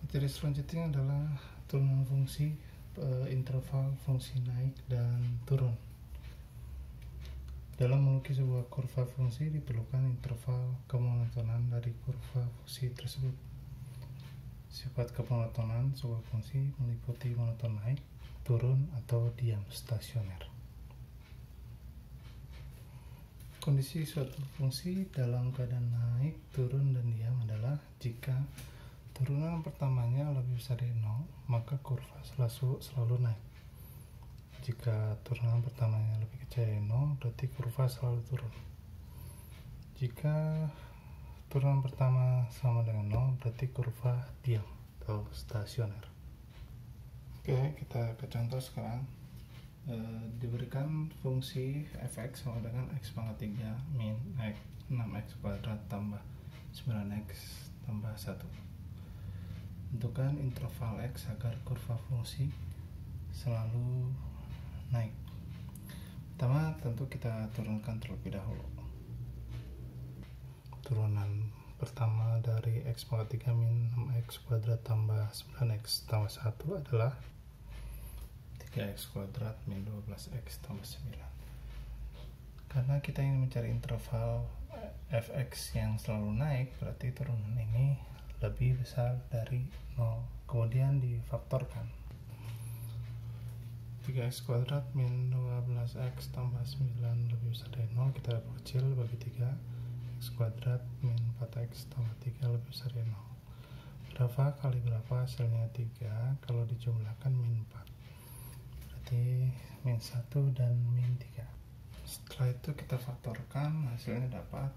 Materi selanjutnya adalah turunan fungsi, interval fungsi naik dan turun. Dalam melukis sebuah kurva fungsi diperlukan interval kemonotonan dari kurva fungsi tersebut. Sifat kemonotonan sebuah fungsi meliputi monoton naik, turun, atau diam stasioner. Kondisi suatu fungsi dalam keadaan naik, turun, dan diam adalah jika turunan pertamanya lebih besar dari 0, maka kurva selalu naik. Jika turunan pertamanya lebih kecil dari 0, berarti kurva selalu turun. Jika turunan pertama sama dengan 0, berarti kurva diam atau stasioner. Kita ke contoh sekarang. Diberikan fungsi fx sama dengan x pangkat 3 min x 6x kuadrat tambah 9x tambah 1. Tentukan interval x agar kurva fungsi selalu naik. Pertama, tentu kita turunkan terlebih dahulu. Turunan pertama dari x pangkat 3 min 6x kuadrat tambah 9x tambah 1 adalah 3x kuadrat min 12x tambah 9. Karena kita ingin mencari interval fx yang selalu naik, berarti turunan ini lebih besar dari 0. Kemudian difaktorkan. 3x kuadrat min 12x tambah 9 lebih besar dari 0, kita perkecil bagi 3. X kuadrat min 4x tambah 3 lebih besar dari 0. Berapa kali berapa hasilnya 3 kalau dijumlahkan min 4? Berarti min 1 dan min 3. Setelah itu kita faktorkan, hasilnya dapat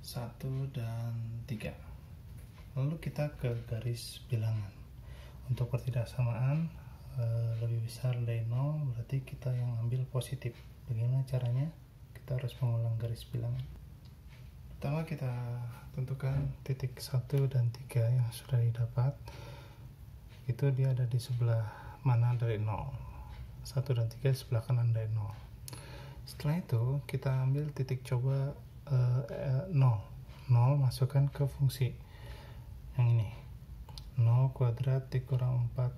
1 dan 3. Lalu kita ke garis bilangan. Untuk pertidaksamaan lebih besar dari 0, berarti kita yang ambil positif. Bagaimana caranya? Kita harus mengulang garis bilangan. Pertama kita tentukan titik 1 dan 3 yang sudah didapat. Itu dia ada di sebelah mana dari 0. 1 dan 3 di sebelah kanan dari 0. Setelah itu kita ambil titik coba 0. 0 masukkan ke fungsi yang ini. 0 kuadrat dikurang 4,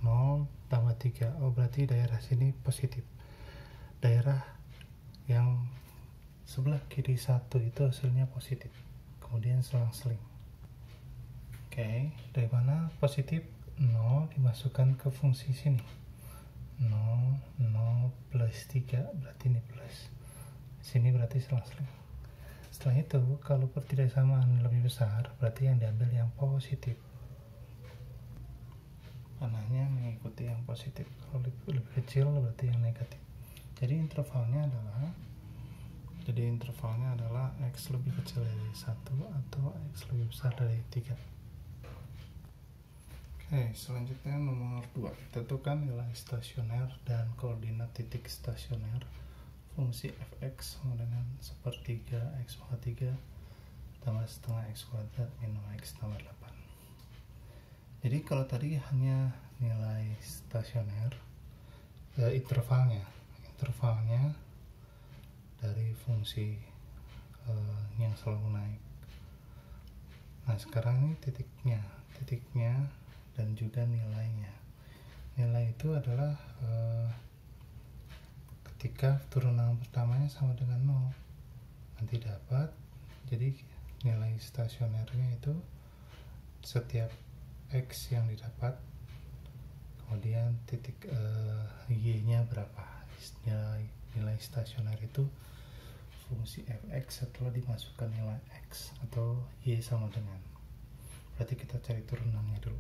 0 tambah 3. Oh, berarti daerah sini positif. Daerah yang sebelah kiri 1 itu hasilnya positif. Kemudian selang-seling. Dari mana positif? 0 dimasukkan ke fungsi sini. 0 plus 3 berarti ini plus. Sini berarti selang-seling. Setelah itu kalau pertidaksamaan lebih besar, berarti yang diambil yang positif. Panahnya mengikuti yang positif. Kalau lebih kecil berarti yang negatif. Jadi intervalnya adalah x lebih kecil dari 1 atau x lebih besar dari 3. Selanjutnya nomor 2. Tentukan nilai stasioner dan koordinat titik stasioner fungsi fx sama dengan 1/3 x pangkat 3 tambah setengah x kuadrat min 6x tambah 8. Jadi kalau tadi hanya nilai stasioner, intervalnya dari fungsi yang selalu naik. Nah sekarang ini titiknya dan juga nilainya. Nilai itu adalah ketika turunan pertamanya sama dengan 0, nanti dapat. Jadi nilai stasionernya itu setiap x yang didapat, kemudian titik y nya berapa. Nilai stasioner itu fungsi fx setelah dimasukkan nilai x atau y sama dengan. Berarti kita cari turunannya dulu.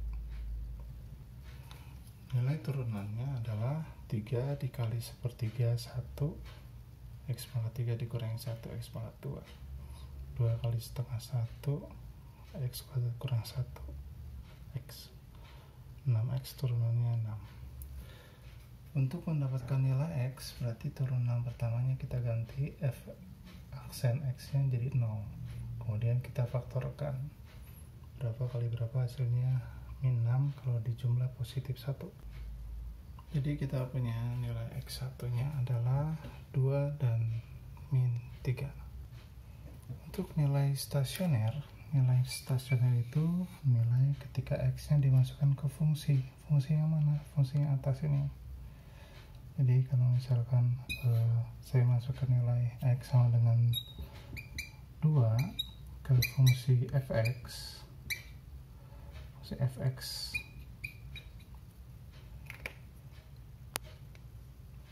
Nilai turunannya adalah 3 dikali 1/3 1 x pangkat 3 dikurangi 1 x pangkat 2 2 kali setengah 1 x kuadrat kurang 1 x 6x turunannya 6. Untuk mendapatkan nilai x berarti turunan pertamanya kita ganti f aksen x nya jadi 0, kemudian kita faktorkan. Berapa kali berapa hasilnya min 6 kalau dijumlah positif 1. Jadi kita punya nilai x1 nya adalah 2 dan min 3. Untuk nilai stasioner nilai stasioner itu nilai ketika X nya dimasukkan ke fungsi yang mana? Fungsi yang atas ini. Jadi kalau misalkan saya masukkan nilai X sama dengan 2 ke fungsi fx,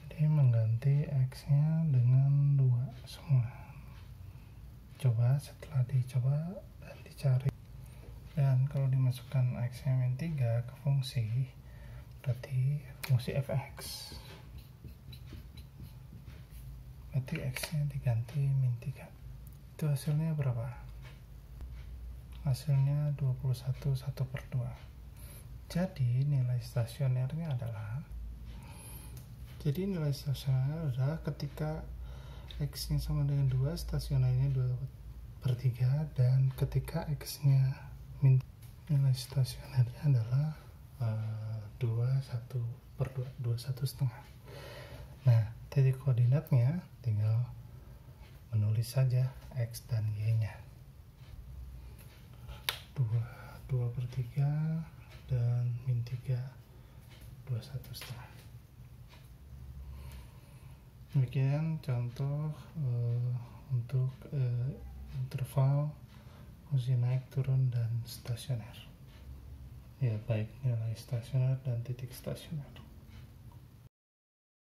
jadi mengganti X nya dengan 2 semua. Coba setelah dicoba dan dicari, dan kalau dimasukkan X nya min 3 ke fungsi, berarti fungsi fx, berarti X nya diganti min 3. Itu hasilnya berapa? Hasilnya 21 1/2. Jadi nilai stasionernya adalah, ketika X nya sama dengan 2, stasionernya 2/3, dan ketika X nya min, nilai stasionernya adalah 21/2. Nah, titik koordinatnya tinggal menulis saja X dan Y nya, 2/3 dan min 3 21/2. Demikian contoh untuk interval fungsi naik turun dan stasioner, ya baik nilai stasioner dan titik stasioner.